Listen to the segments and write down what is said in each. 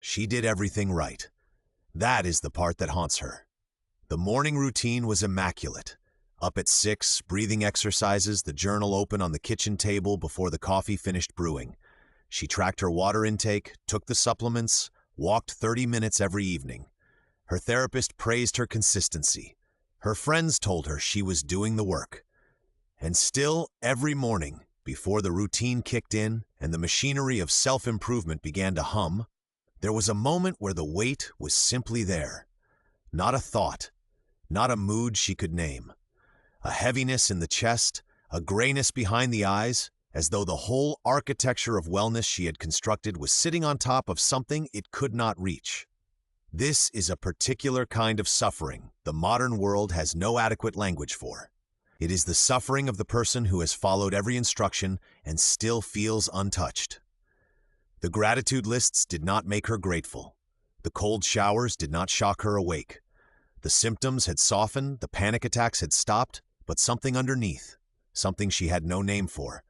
She did everything right. That is the part that haunts her. The morning routine was immaculate. Up at 6, breathing exercises, the journal open on the kitchen table before the coffee finished brewing. She tracked her water intake, took the supplements, walked 30 minutes every evening. Her therapist praised her consistency. Her friends told her she was doing the work. And still, every morning, before the routine kicked in and the machinery of self-improvement began to hum, there was a moment where the weight was simply there. Not a thought, not a mood she could name. A heaviness in the chest, a grayness behind the eyes, as though the whole architecture of wellness she had constructed was sitting on top of something it could not reach. This is a particular kind of suffering the modern world has no adequate language for. It is the suffering of the person who has followed every instruction and still feels untouched. The gratitude lists did not make her grateful. The cold showers did not shock her awake. The symptoms had softened, the panic attacks had stopped, but something underneath, something she had no name for,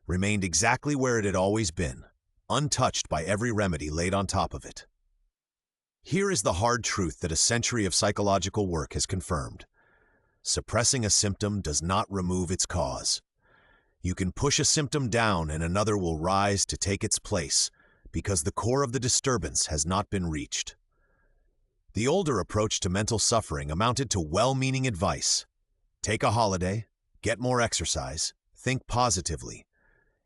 remained exactly where it had always been, untouched by every remedy laid on top of it. Here is the hard truth that a century of psychological work has confirmed. Suppressing a symptom does not remove its cause. You can push a symptom down and another will rise to take its place because the core of the disturbance has not been reached. The older approach to mental suffering amounted to well-meaning advice. Take a holiday, get more exercise, think positively.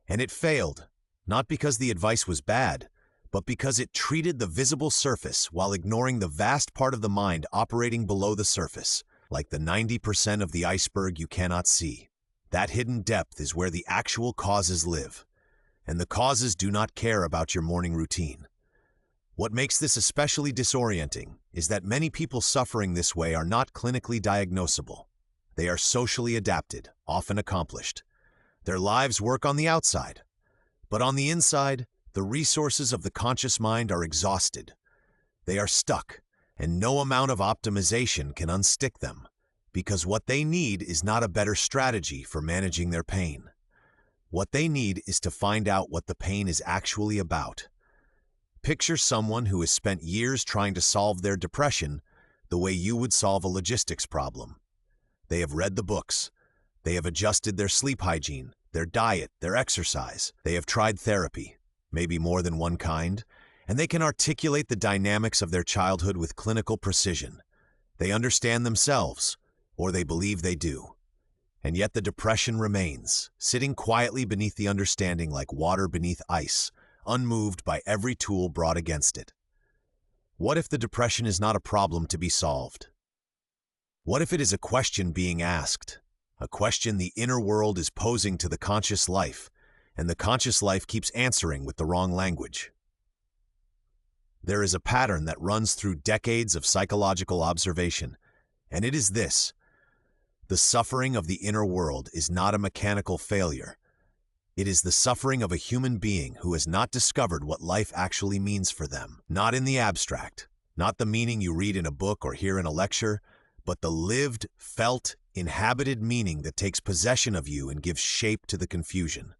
And it failed, not because the advice was bad, but because it treated the visible surface while ignoring the vast part of the mind operating below the surface, like the 90% of the iceberg you cannot see. That hidden depth is where the actual causes live, and the causes do not care about your morning routine. What makes this especially disorienting is that many people suffering this way are not clinically diagnosable. They are socially adapted, often accomplished. Their lives work on the outside, but on the inside, the resources of the conscious mind are exhausted. They are stuck, and no amount of optimization can unstick them, because what they need is not a better strategy for managing their pain. What they need is to find out what the pain is actually about. Picture someone who has spent years trying to solve their depression the way you would solve a logistics problem. They have read the books. They have adjusted their sleep hygiene, their diet, their exercise. They have tried therapy, maybe more than one kind, and they can articulate the dynamics of their childhood with clinical precision. They understand themselves, or they believe they do. And yet the depression remains, sitting quietly beneath the understanding like water beneath ice, unmoved by every tool brought against it. What if the depression is not a problem to be solved? What if it is a question being asked, a question the inner world is posing to the conscious life, and the conscious life keeps answering with the wrong language? There is a pattern that runs through decades of psychological observation, and it is this: the suffering of the inner world is not a mechanical failure. It is the suffering of a human being who has not discovered what life actually means for them, not in the abstract, not the meaning you read in a book or hear in a lecture, but the lived, felt, inhabited meaning that takes possession of you and gives shape to the confusion.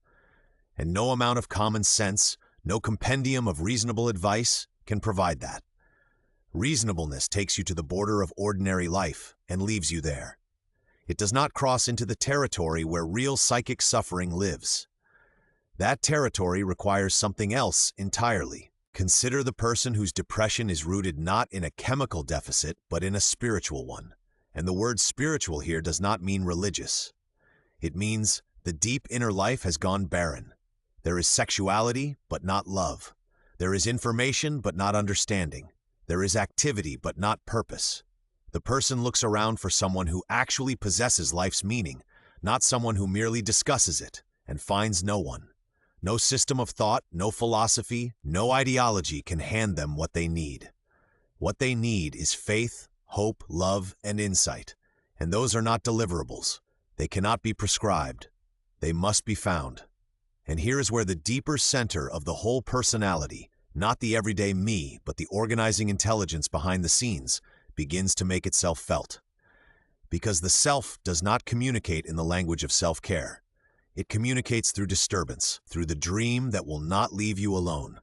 And no amount of common sense, no compendium of reasonable advice can provide that. Reasonableness takes you to the border of ordinary life and leaves you there. It does not cross into the territory where real psychic suffering lives. That territory requires something else entirely. Consider the person whose depression is rooted not in a chemical deficit, but in a spiritual one. And the word spiritual here does not mean religious. It means the deep inner life has gone barren. There is sexuality, but not love. There is information, but not understanding. There is activity, but not purpose. The person looks around for someone who actually possesses life's meaning, not someone who merely discusses it, and finds no one. No system of thought, no philosophy, no ideology can hand them what they need. What they need is faith, hope, love, and insight, and those are not deliverables. They cannot be prescribed. They must be found. And here is where the deeper center of the whole personality, not the everyday me, but the organizing intelligence behind the scenes, begins to make itself felt. Because the self does not communicate in the language of self-care. It communicates through disturbance, through the dream that will not leave you alone.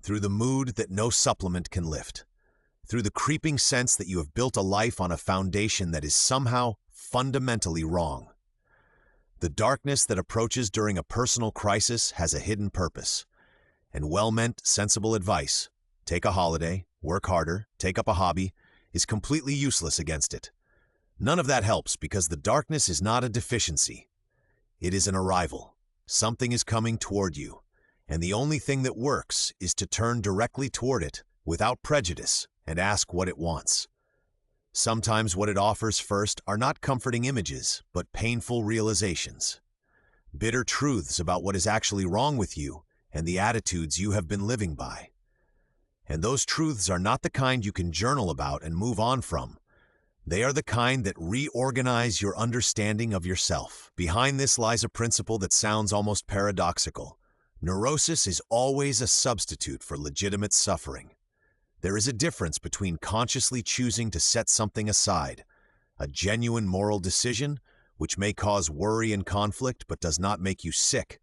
through the mood that no supplement can lift, through the creeping sense that you have built a life on a foundation that is somehow fundamentally wrong. The darkness that approaches during a personal crisis has a hidden purpose, and well-meant, sensible advice, take a holiday, work harder, take up a hobby, is completely useless against it. None of that helps because the darkness is not a deficiency. It is an arrival. Something is coming toward you, and the only thing that works is to turn directly toward it without prejudice and ask what it wants. Sometimes what it offers first are not comforting images, but painful realizations. Bitter truths about what is actually wrong with you and the attitudes you have been living by. And those truths are not the kind you can journal about and move on from. They are the kind that reorganize your understanding of yourself. Behind this lies a principle that sounds almost paradoxical. Neurosis is always a substitute for legitimate suffering. There is a difference between consciously choosing to set something aside, a genuine moral decision which may cause worry and conflict but does not make you sick,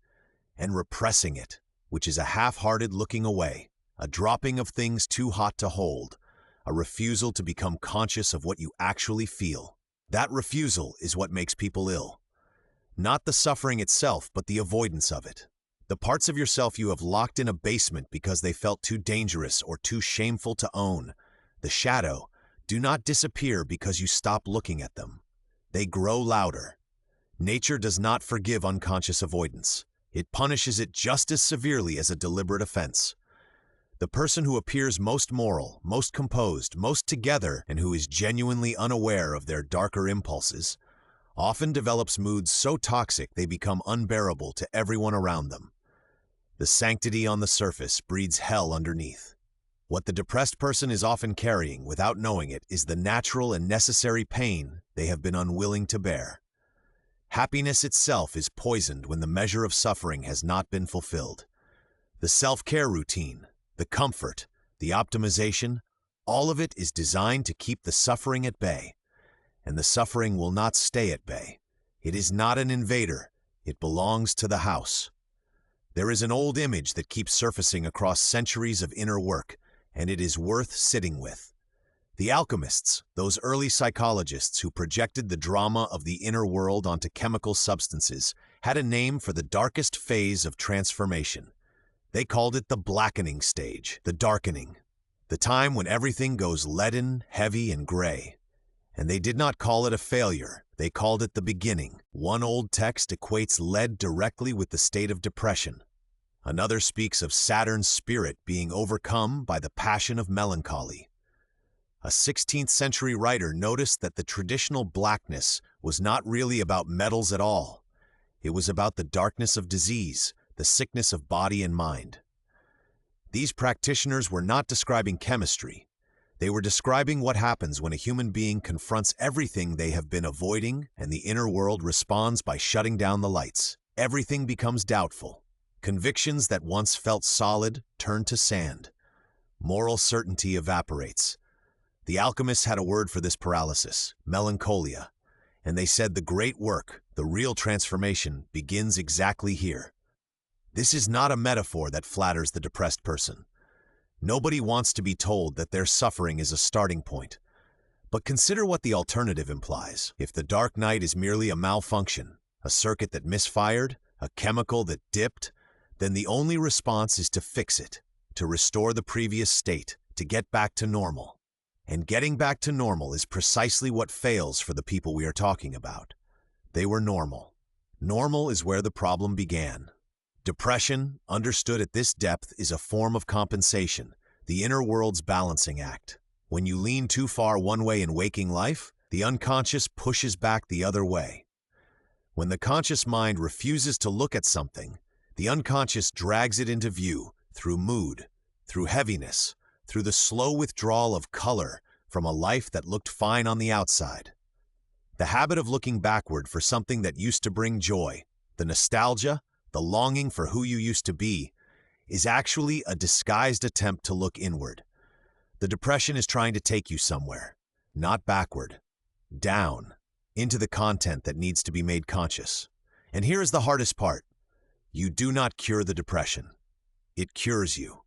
and repressing it, which is a half-hearted looking away, a dropping of things too hot to hold, a refusal to become conscious of what you actually feel. That refusal is what makes people ill. Not the suffering itself, but the avoidance of it. The parts of yourself you have locked in a basement because they felt too dangerous or too shameful to own, the shadow, do not disappear because you stop looking at them. They grow louder. Nature does not forgive unconscious avoidance. It punishes it just as severely as a deliberate offense. The person who appears most moral, most composed, most together, and who is genuinely unaware of their darker impulses, often develops moods so toxic they become unbearable to everyone around them. The sanctity on the surface breeds hell underneath. What the depressed person is often carrying without knowing it is the natural and necessary pain they have been unwilling to bear. Happiness itself is poisoned when the measure of suffering has not been fulfilled. The self-care routine, the comfort, the optimization, all of it is designed to keep the suffering at bay. And the suffering will not stay at bay. It is not an invader. It belongs to the house. There is an old image that keeps surfacing across centuries of inner work, and it is worth sitting with. The alchemists, those early psychologists who projected the drama of the inner world onto chemical substances, had a name for the darkest phase of transformation. They called it the blackening stage, the darkening, the time when everything goes leaden, heavy, and gray. And they did not call it a failure, they called it the beginning. One old text equates lead directly with the state of depression. Another speaks of Saturn's spirit being overcome by the passion of melancholy. A 16th century writer noticed that the traditional blackness was not really about metals at all. It was about the darkness of disease, the sickness of body and mind. These practitioners were not describing chemistry. They were describing what happens when a human being confronts everything they have been avoiding and the inner world responds by shutting down the lights. Everything becomes doubtful. Convictions that once felt solid turn to sand. Moral certainty evaporates. The alchemists had a word for this paralysis, melancholia, and they said the great work, the real transformation, begins exactly here. This is not a metaphor that flatters the depressed person. Nobody wants to be told that their suffering is a starting point. But consider what the alternative implies. If the dark night is merely a malfunction, a circuit that misfired, a chemical that dipped, then the only response is to fix it, to restore the previous state, to get back to normal. And getting back to normal is precisely what fails for the people we are talking about. They were normal. Normal is where the problem began. Depression, understood at this depth, is a form of compensation, the inner world's balancing act. When you lean too far one way in waking life, the unconscious pushes back the other way. When the conscious mind refuses to look at something, the unconscious drags it into view through mood, through heaviness, through the slow withdrawal of color from a life that looked fine on the outside. The habit of looking backward for something that used to bring joy, the nostalgia, the longing for who you used to be, is actually a disguised attempt to look inward. The depression is trying to take you somewhere, not backward, down, into the content that needs to be made conscious. And here is the hardest part. You do not cure the depression. It cures you.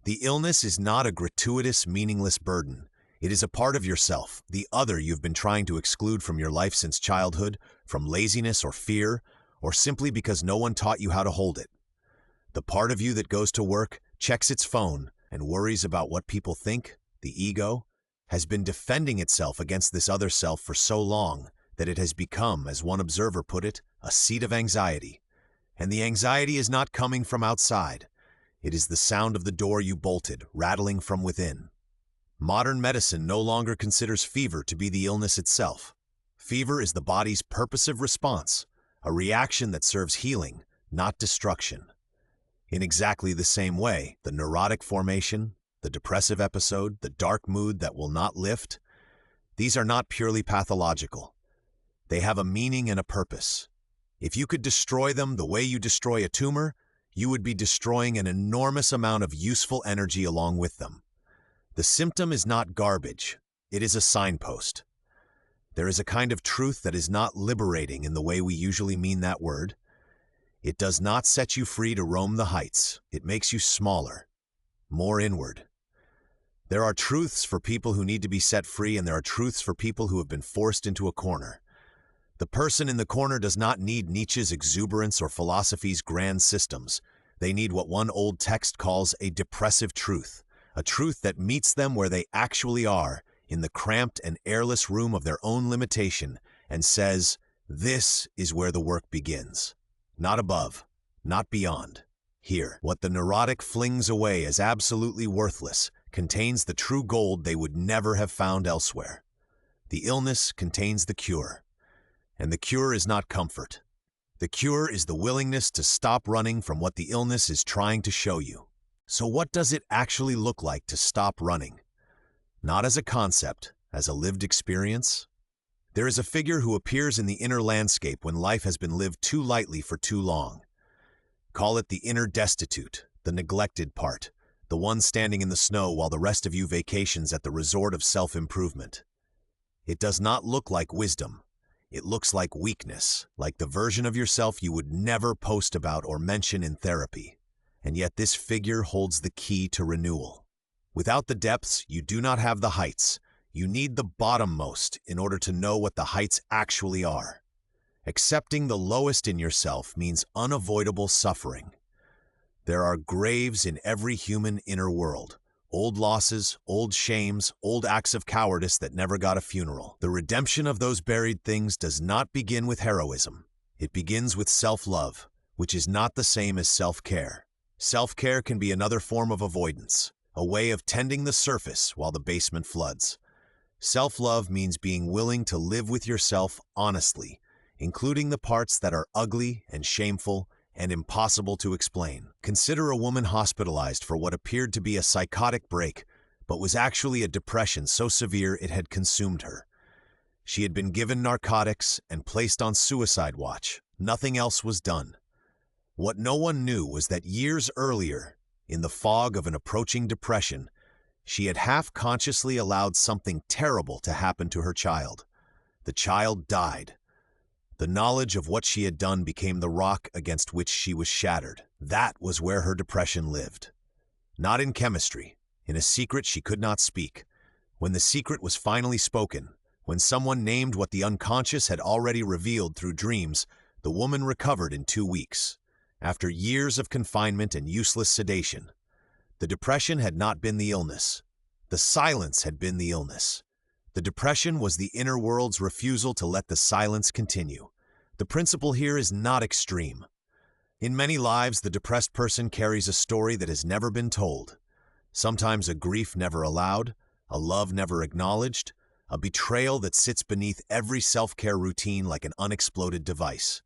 The illness is not a gratuitous, meaningless burden. It is a part of yourself, the other you've been trying to exclude from your life since childhood, from laziness or fear, or simply because no one taught you how to hold it. The part of you that goes to work, checks its phone, and worries about what people think, the ego, has been defending itself against this other self for so long that it has become, as one observer put it, a seat of anxiety. And the anxiety is not coming from outside. It is the sound of the door you bolted, rattling from within. Modern medicine no longer considers fever to be the illness itself. Fever is the body's purposive response, a reaction that serves healing, not destruction. In exactly the same way, the neurotic formation, the depressive episode, the dark mood that will not lift, these are not purely pathological. They have a meaning and a purpose. If you could destroy them the way you destroy a tumor, you would be destroying an enormous amount of useful energy along with them. The symptom is not garbage. It is a signpost. There is a kind of truth that is not liberating in the way we usually mean that word. It does not set you free to roam the heights. It makes you smaller, more inward. There are truths for people who need to be set free, and there are truths for people who have been forced into a corner. The person in the corner does not need Nietzsche's exuberance or philosophy's grand systems. They need what one old text calls a depressive truth, a truth that meets them where they actually are, in the cramped and airless room of their own limitation, and says, this is where the work begins. Not above, not beyond. Here, what the neurotic flings away as absolutely worthless contains the true gold they would never have found elsewhere. The illness contains the cure. And the cure is not comfort. The cure is the willingness to stop running from what the illness is trying to show you. So what does it actually look like to stop running? Not as a concept, as a lived experience. There is a figure who appears in the inner landscape when life has been lived too lightly for too long. Call it the inner destitute, the neglected part, the one standing in the snow while the rest of you vacations at the resort of self-improvement. It does not look like wisdom. It looks like weakness, like the version of yourself you would never post about or mention in therapy. And yet this figure holds the key to renewal. Without the depths, you do not have the heights. You need the bottommost in order to know what the heights actually are. Accepting the lowest in yourself means unavoidable suffering. There are graves in every human inner world. Old losses, old shames, old acts of cowardice that never got a funeral. The redemption of those buried things does not begin with heroism. It begins with self-love, which is not the same as self-care. Self-care can be another form of avoidance, a way of tending the surface while the basement floods. Self-love means being willing to live with yourself honestly, including the parts that are ugly and shameful and impossible to explain. Consider a woman hospitalized for what appeared to be a psychotic break, but was actually a depression so severe it had consumed her. She had been given narcotics and placed on suicide watch. Nothing else was done. What no one knew was that years earlier, in the fog of an approaching depression, she had half-consciously allowed something terrible to happen to her child. The child died. The knowledge of what she had done became the rock against which she was shattered. That was where her depression lived. Not in chemistry, in a secret she could not speak. When the secret was finally spoken, when someone named what the unconscious had already revealed through dreams, the woman recovered in 2 weeks. After years of confinement and useless sedation, the depression had not been the illness. The silence had been the illness. The depression was the inner world's refusal to let the silence continue. The principle here is not extreme. In many lives, the depressed person carries a story that has never been told. Sometimes a grief never allowed, a love never acknowledged, a betrayal that sits beneath every self-care routine like an unexploded device.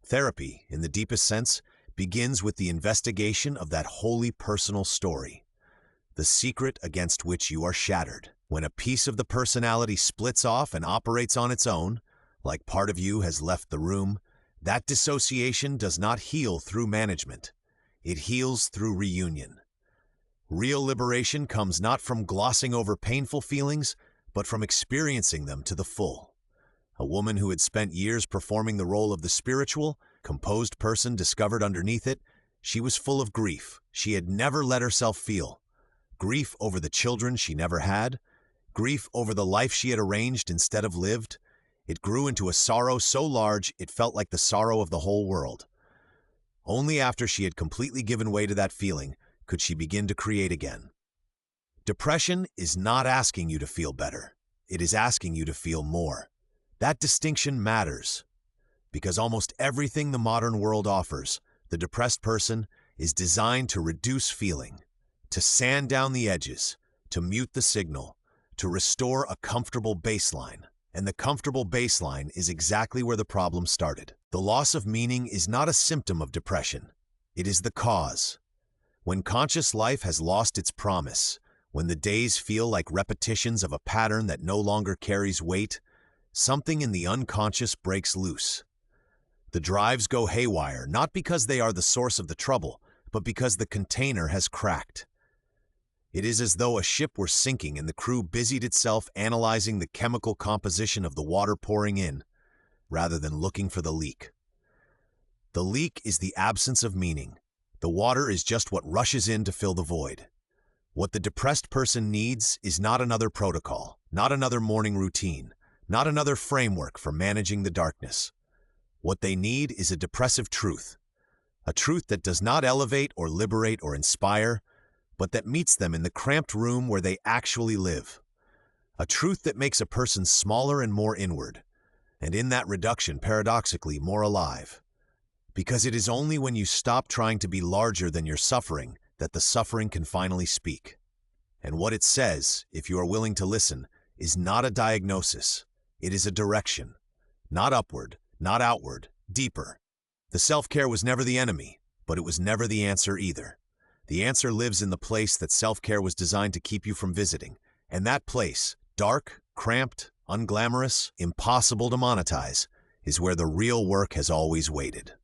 Therapy, in the deepest sense, begins with the investigation of that wholly personal story, the secret against which you are shattered. When a piece of the personality splits off and operates on its own, like part of you has left the room, that dissociation does not heal through management. It heals through reunion. Real liberation comes not from glossing over painful feelings, but from experiencing them to the full. A woman who had spent years performing the role of the spiritual, composed person discovered underneath it, she was full of grief she had never let herself feel. grief over the children she never had, grief over the life she had arranged instead of lived. It grew into a sorrow so large it felt like the sorrow of the whole world. Only after she had completely given way to that feeling could she begin to create again. Depression is not asking you to feel better. It is asking you to feel more. That distinction matters, because almost everything the modern world offers, the depressed person, is designed to reduce feeling, to sand down the edges, to mute the signal, to restore a comfortable baseline. And the comfortable baseline is exactly where the problem started. The loss of meaning is not a symptom of depression. It is the cause. When conscious life has lost its promise, when the days feel like repetitions of a pattern that no longer carries weight, something in the unconscious breaks loose. The drives go haywire, not because they are the source of the trouble, but because the container has cracked. It is as though a ship were sinking and the crew busied itself analyzing the chemical composition of the water pouring in, rather than looking for the leak. The leak is the absence of meaning. The water is just what rushes in to fill the void. What the depressed person needs is not another protocol, not another morning routine, not another framework for managing the darkness. What they need is a depressive truth, a truth that does not elevate or liberate or inspire, but that meets them in the cramped room where they actually live. A truth that makes a person smaller and more inward, and in that reduction, paradoxically, more alive. Because it is only when you stop trying to be larger than your suffering that the suffering can finally speak. And what it says, if you are willing to listen, is not a diagnosis. It is a direction. Not upward, not outward, deeper. The self-care was never the enemy, but it was never the answer either. The answer lives in the place that self-care was designed to keep you from visiting. And that place, dark, cramped, unglamorous, impossible to monetize, is where the real work has always waited.